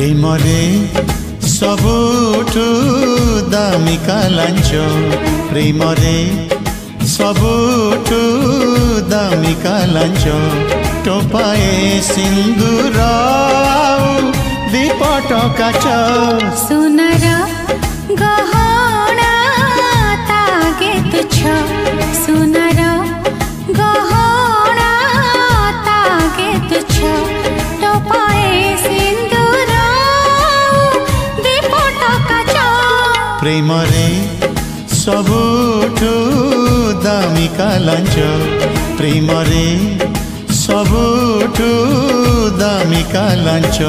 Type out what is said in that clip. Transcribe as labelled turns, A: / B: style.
A: ପ୍ରେମରେ ସବୁଠୁ ଦାମିକା ଲାଞ୍ଚ ପ୍ରେମରେ ସବୁଠୁ ଦାମିକା ଲାଞ୍ଚ ଟୋପାଏ ସିନ୍ଦୁର ଆଉ ଦିପଟ କାଚ
B: ସୁନାର ଗହଣା ତାଗେ ତୁଚ୍ଛ ସୁନାର ଗହଣା ତାଗେ ତୁଚ୍ଛ ଟୋପାଏ ସିନ୍ଦୁର ଦିପଟ କାଚ
A: ପ୍ରେମରେ ସବୁଠୁ ଦାମିକା ଲାଞ୍ଚ ପ୍ରେମରେ ସବୁଠୁ ଦାମିକା ଲାଞ୍ଚ